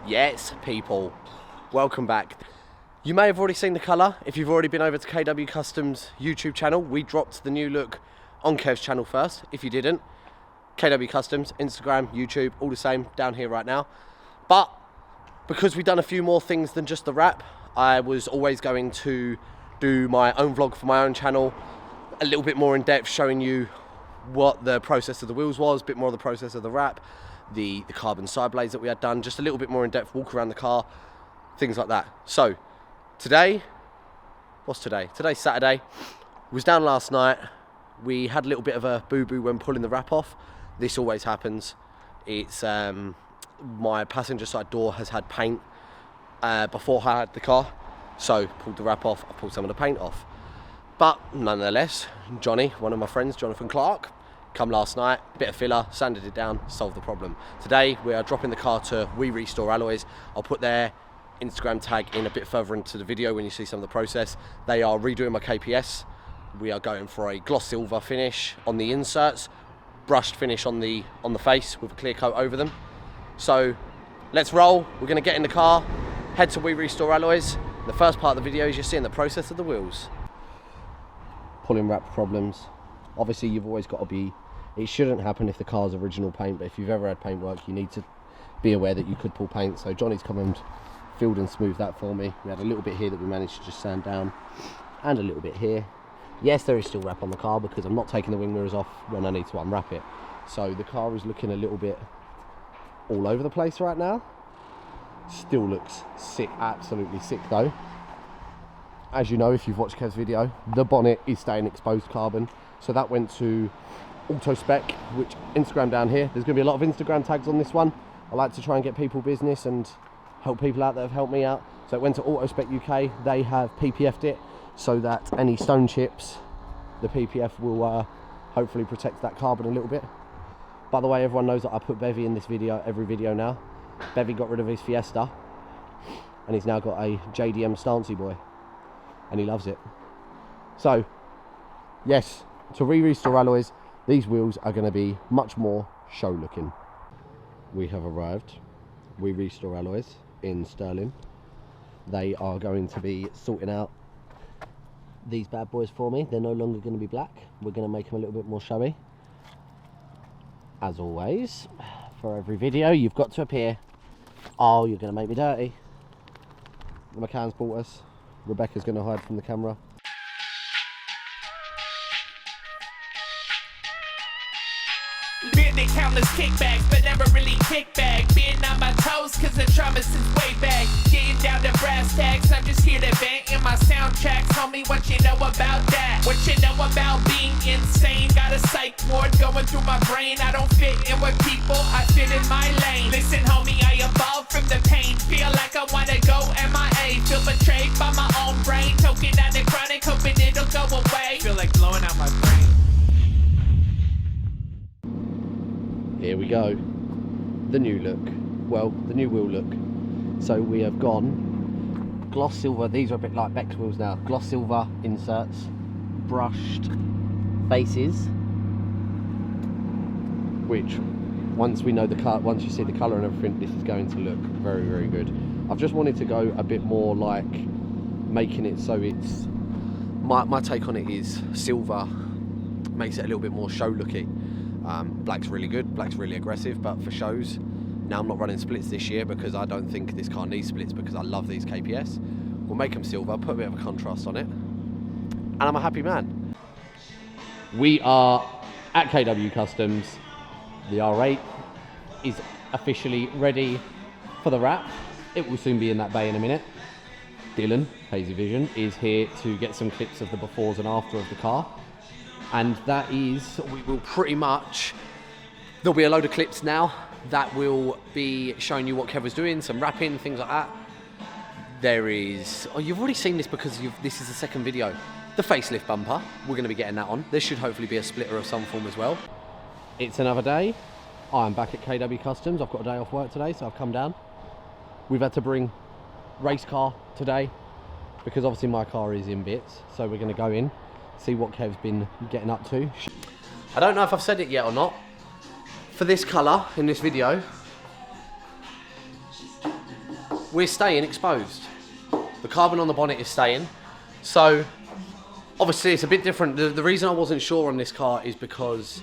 Yes, people, welcome back. You may have already seen the colour if you've already been over to KW Customs YouTube channel. We dropped the new look on Kev's channel first. If you didn't, KW Customs, Instagram, YouTube, all the same down here right now. But because we've done a few more things than just the wrap, I was always going to do my own vlog for my own channel, a little bit more in depth, showing you what the process of the wheels was, a bit more of the process of the wrap, the carbon side blades that we had done, just a little bit more in depth, walk around the car, things like that. So today, what's today? Today's Saturday. We was down last night. We had a little bit of a boo-boo when pulling the wrap off. This always happens. It's my passenger side door has had paint before I had the car, so pulled the wrap off, I pulled some of the paint off. But nonetheless, Johnny, one of my friends, Jonathan Clark, come last night, bit of filler, sanded it down, solved the problem. Today we are dropping the car to We Restore Alloys. I'll put their Instagram tag in a bit further into the video when you see some of the process. They are redoing my KPS. We are going for a gloss silver finish on the inserts, brushed finish on the face with a clear coat over them. So let's roll. We're going to get in the car, head to We Restore Alloys. The first part of the video is just seeing the process of the wheels. Pulling wrap problems. Obviously you've always got to be, it shouldn't happen if the car's original paint, but if you've ever had paint work, you need to be aware that you could pull paint. So Johnny's come and filled and smoothed that for me. We had a little bit here that we managed to just sand down, and a little bit here. Yes, there is still wrap on the car because I'm not taking the wing mirrors off when I need to unwrap it. So the car is looking a little bit all over the place right now. Still looks sick, absolutely sick though. As you know, if you've watched Kev's video, the bonnet is staying exposed carbon. So that went to Auto Spec, which Instagram down here. There's going to be a lot of Instagram tags on this one. I like to try and get people business and help people out that have helped me out. So it went to Auto Spec UK. They have PPF'd it so that any stone chips, the PPF will hopefully protect that carbon a little bit. By the way, everyone knows that I put Bevy in this video, every video now. Bevy got rid of his Fiesta and he's now got a JDM Stancy boy and he loves it. So yes, to We Restore Alloys, these wheels are going to be much more show looking. We have arrived, We Restore Alloys in Stirling. They are going to be sorting out these bad boys for me. They're no longer going to be black. We're going to make them a little bit more showy. As always, for every video you've got to appear. Oh, you're going to make me dirty. The McCann's bought us. Rebecca's going to hide from the camera. Been in countless kickbacks, but never really kick back. Being on my toes, cause the trauma since way back. Getting down to brass tacks, I'm just here to vent in my soundtracks. Homie, what you know about that? What you know about being insane? Got a psych ward going through my brain. I don't fit in with people, I fit in my lane. Listen, homie, I evolved from the pain. Feel like I wanna go MIA. Feel betrayed by my own brain. Token on the chronic, hoping it'll go away. Feel like blowing out my brain. Here we go, the new look, well, the new wheel look. So we have gone gloss silver. These are a bit like Beck's wheels now. Gloss silver inserts, brushed faces, which once we know the cut, once you see the colour and everything, this is going to look very, very good. I've just wanted to go a bit more like making it so it's, my take on it is silver makes it a little bit more show looking. Black's really good, black's really aggressive, but for shows, now I'm not running splits this year because I don't think this car needs splits because I love these KPS. We'll make them silver, put a bit of a contrast on it, and I'm a happy man. We are at KW Customs. The R8 is officially ready for the wrap. It will soon be in that bay in a minute. Dylan, Hazy Vision, is here to get some clips of the befores and after of the car. And that is, we will pretty much, there'll be a load of clips now that will be showing you what Kev was doing, some wrapping, things like that. There is, oh, you've already seen this because this is the second video. The facelift bumper, we're going to be getting that on. There should hopefully be a splitter of some form as well. It's another day. I'm back at KW Customs. I've got a day off work today, so I've come down. We've had to bring race car today because obviously my car is in bits, so we're going to go in, see what Kev's been getting up to. I don't know if I've said it yet or not. For this colour in this video, we're staying exposed. The carbon on the bonnet is staying. So obviously it's a bit different. The reason I wasn't sure on this car is because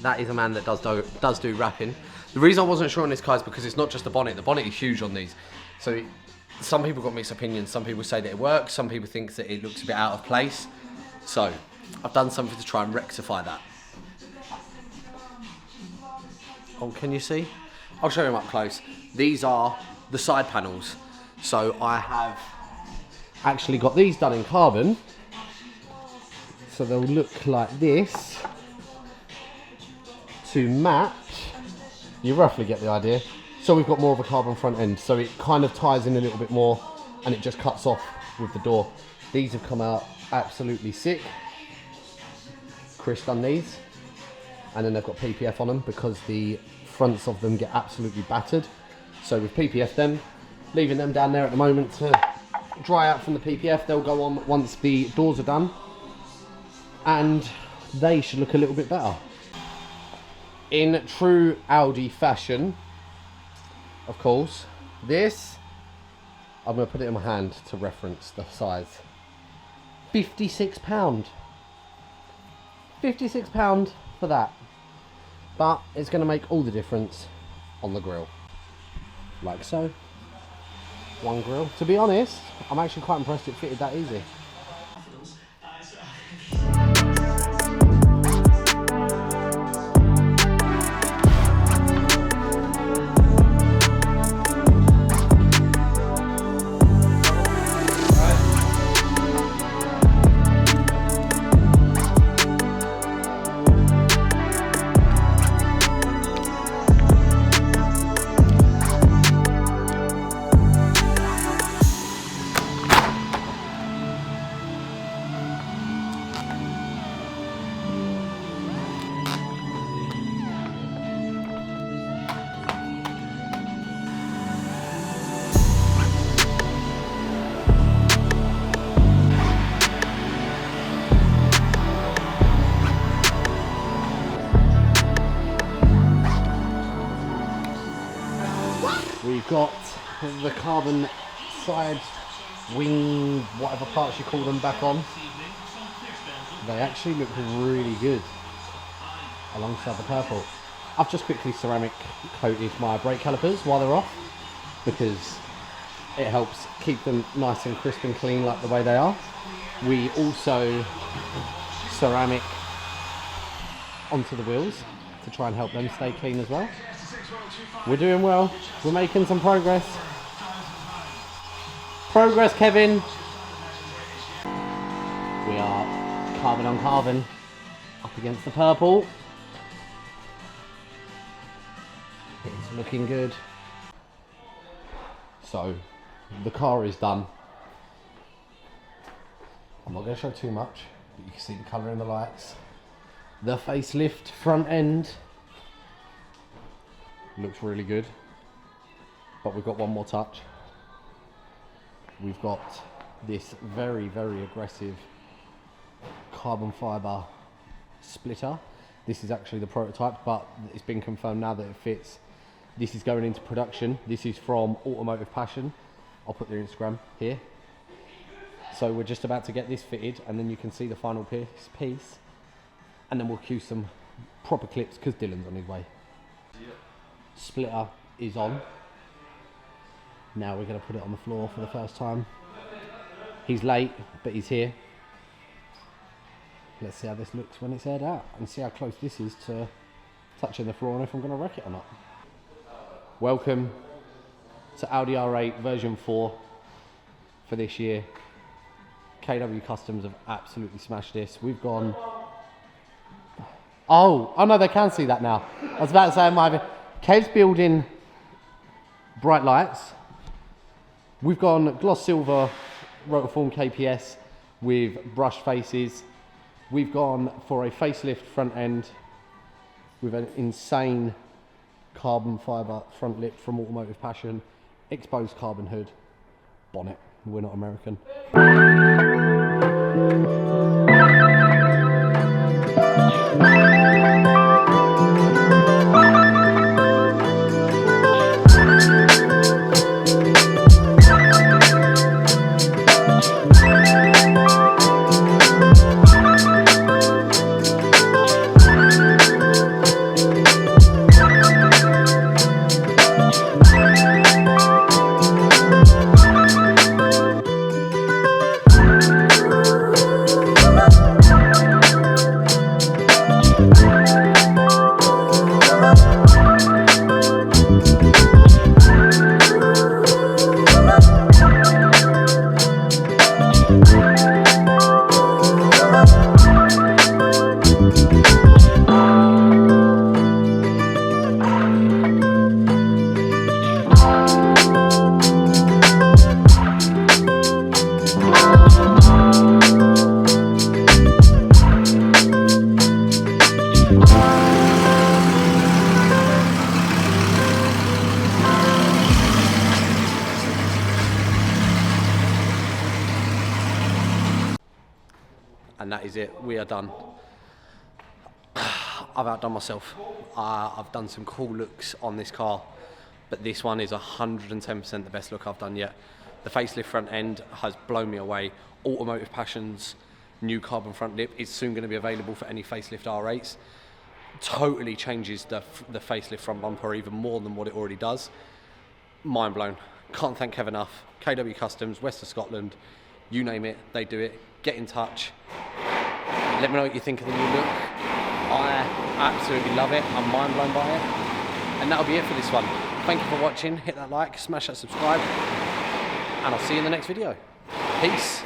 that is a man that does do rapping. The reason I wasn't sure on this car is because it's not just the bonnet. The bonnet is huge on these. So some people got mixed opinions. Some people say that it works. Some people think that it looks a bit out of place. So I've done something to try and rectify that. Oh, can you see? I'll show them up close. These are the side panels. So I have actually got these done in carbon. So they'll look like this to match. You roughly get the idea. So we've got more of a carbon front end. So it kind of ties in a little bit more and it just cuts off with the door. These have come out absolutely sick. Chris done these. And then they've got PPF on them because the fronts of them get absolutely battered. So we've PPF'd them, leaving them down there at the moment to dry out from the PPF. They'll go on once the doors are done and they should look a little bit better. In true Audi fashion, of course, this, I'm going to put it in my hand to reference the size. £56. £56 for that. But it's going to make all the difference on the grille. Like so. One grille. To be honest, I'm actually quite impressed it fitted that easy. We've got the carbon side wing, whatever parts you call them, back on. They actually look really good alongside the purple. I've just quickly ceramic coated my brake calipers while they're off because it helps keep them nice and crisp and clean like the way they are. We also ceramic onto the wheels to try and help them stay clean as well. We're doing well. We're making some progress. Progress, Kevin. We are carbon on carbon up against the purple. It's looking good. So the car is done. I'm not going to show too much, but you can see the colour in the lights. The facelift front end looks really good, but we've got one more touch. We've got this very, very aggressive carbon fibre splitter. This is actually the prototype, but it's been confirmed now that it fits. This is going into production. This is from Automotive Passion. I'll put their Instagram here. So we're just about to get this fitted, and then you can see the final piece, and then we'll cue some proper clips because Dylan's on his way. Splitter is on. Now we're going to put it on the floor for the first time. He's late, but he's here. Let's see how this looks when it's aired out and see how close this is to touching the floor and if I'm going to wreck it or not. Welcome to Audi R8 version 4 for this year. KW Customs have absolutely smashed this. We've gone... Oh no, they can see that now. I was about to say I might have... Kev's building bright lights. We've gone gloss silver rotiform KPS with brushed faces. We've gone for a facelift front end with an insane carbon fibre front lip from Automotive Passion, exposed carbon hood, bonnet. We're not American. and that is it. We are done. I've outdone myself. I've done some cool looks on this car, but this one is 110% the best look I've done yet. The facelift front end has blown me away. Automotive Passions, new carbon front lip is soon going to be available for any facelift R8s. Totally changes the facelift front bumper even more than what it already does. Mind blown. Can't thank Kev enough. KW Customs, West of Scotland, you name it, they do it. Get in touch. Let me know what you think of the new look. I absolutely love it. I'm mind blown by it. And that'll be it for this one. Thank you for watching. Hit that like, smash that subscribe, and I'll see you in the next video. Peace.